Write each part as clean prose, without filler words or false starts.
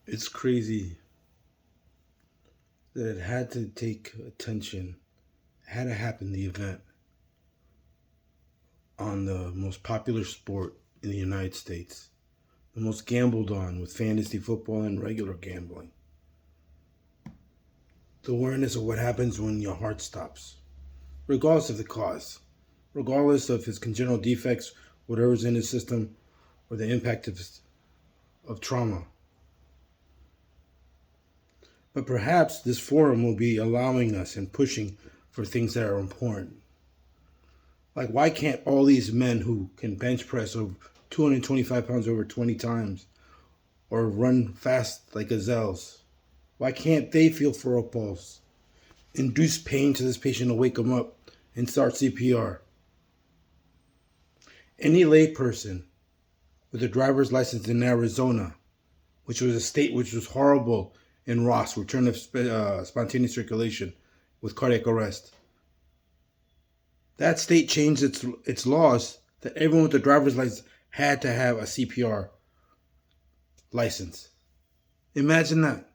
It's crazy that it had to take attention, it had to happen, the event, on the most popular sport in the United States, the most gambled on with fantasy football and regular gambling. The awareness of what happens when your heart stops, regardless of the cause, regardless of his congenital defects, whatever's in his system, or the impact of trauma. But perhaps this forum will be allowing us and pushing for things that are important. Like, why can't all these men who can bench press over 225 pounds over 20 times or run fast like gazelles, why can't they feel for a pulse, induce pain to this patient to wake him up, and start CPR? Any layperson with a driver's license in Arizona, which was a state which was horrible in Ross, return of spontaneous circulation with cardiac arrest. That state changed its laws that everyone with a driver's license had to have a CPR license. Imagine that.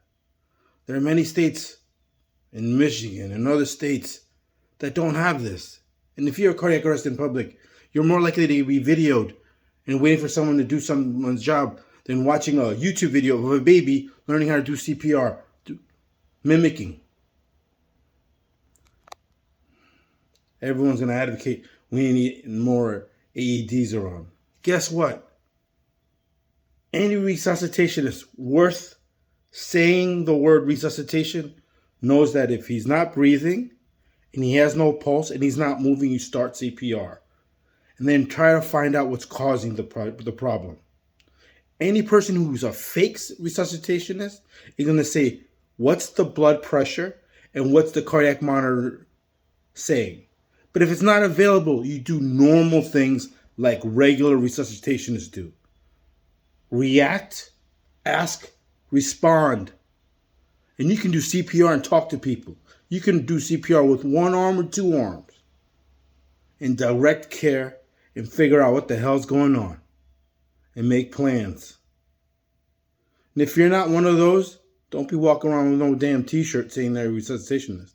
There are many states in Michigan and other states that don't have this. And if you're a cardiac arrest in public, you're more likely to be videoed and waiting for someone to do someone's job than watching a YouTube video of a baby learning how to do CPR, mimicking. Everyone's going to advocate we need more AEDs around. Guess what? Any resuscitationist worth saying the word resuscitation knows that if he's not breathing and he has no pulse and he's not moving, you start CPR. And then try to find out what's causing the problem. Any person who's a fake resuscitationist is going to say, what's the blood pressure and what's the cardiac monitor saying? But if it's not available, you do normal things like regular resuscitationists do. React, ask, respond. And you can do CPR and talk to people. You can do CPR with one arm or two arms in direct care and figure out what the hell's going on and make plans. And if you're not one of those, don't be walking around with no damn t-shirt saying they're a resuscitationist,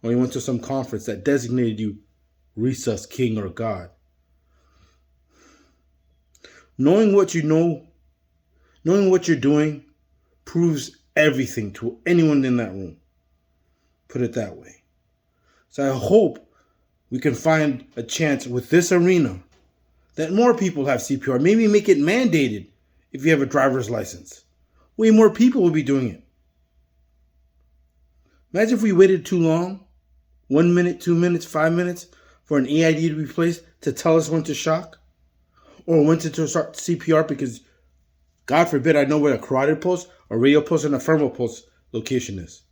or you went to some conference that designated you Resus King or God. Knowing what you know, knowing what you're doing, proves everything to anyone in that room. Put it that way. So I hope we can find a chance with this arena that more people have CPR. Maybe make it mandated if you have a driver's license. Way more people will be doing it. Imagine if we waited too long, 1 minute, 2 minutes, 5 minutes, for an AID to be placed to tell us when to shock or when to start CPR, because God forbid I know where a carotid pulse, a radial pulse, and a femoral pulse location is.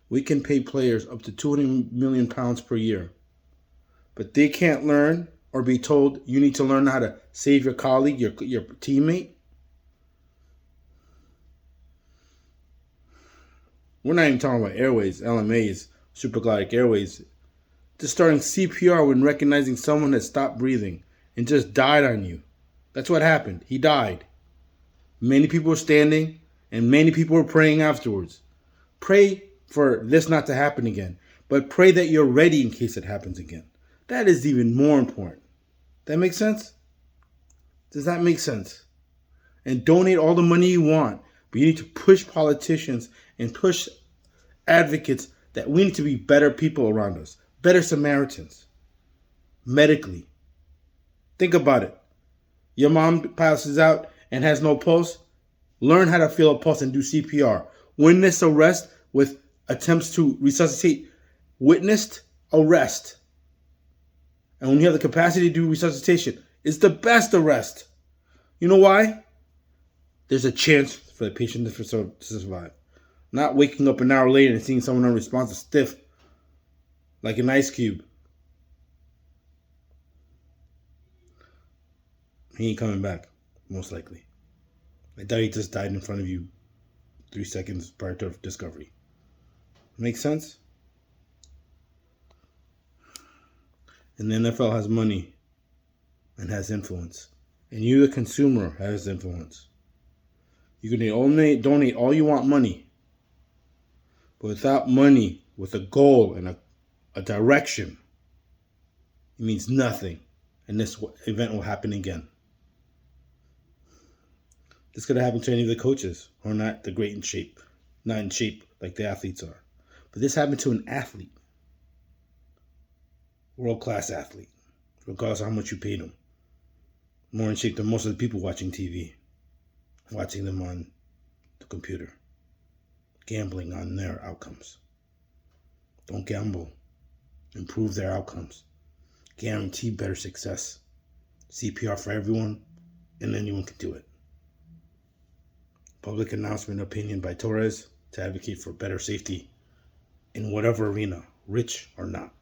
We can pay players up to 200 million pounds per year, but they can't learn or be told you need to learn how to save your colleague, your teammate. We're not even talking about airways, LMAs, supraglottic airways. Just starting CPR when recognizing someone has stopped breathing and just died on you. That's what happened. He died. Many people were standing and many people were praying afterwards. Pray for this not to happen again, but pray that you're ready in case it happens again. That is even more important. That makes sense? Does that make sense? And donate all the money you want, but you need to push politicians and push advocates that we need to be better people around us, better Samaritans, medically. Think about it. Your mom passes out and has no pulse. Learn how to feel a pulse and do CPR. Witness arrest with attempts to resuscitate. Witnessed arrest. And when you have the capacity to do resuscitation, it's the best arrest. You know why? There's a chance for the patient to survive. Not waking up an hour later and seeing someone unresponsive, stiff, like an ice cube. He ain't coming back, most likely. I doubt he just died in front of you 3 seconds prior to discovery. Make sense? And the NFL has money and has influence. And you, the consumer, has influence. You can donate all you want money, but without money, with a goal and a direction, it means nothing. And this event will happen again. This could have happened to any of the coaches who are not the great in shape, not in shape like the athletes are. But this happened to an athlete, world-class athlete, regardless of how much you paid him. More in shape than most of the people watching TV, watching them on the computer, gambling on their outcomes. Don't gamble. Improve their outcomes. Guarantee better success. CPR for everyone, and anyone can do it. Public announcement opinion by Torres to advocate for better safety in whatever arena, rich or not.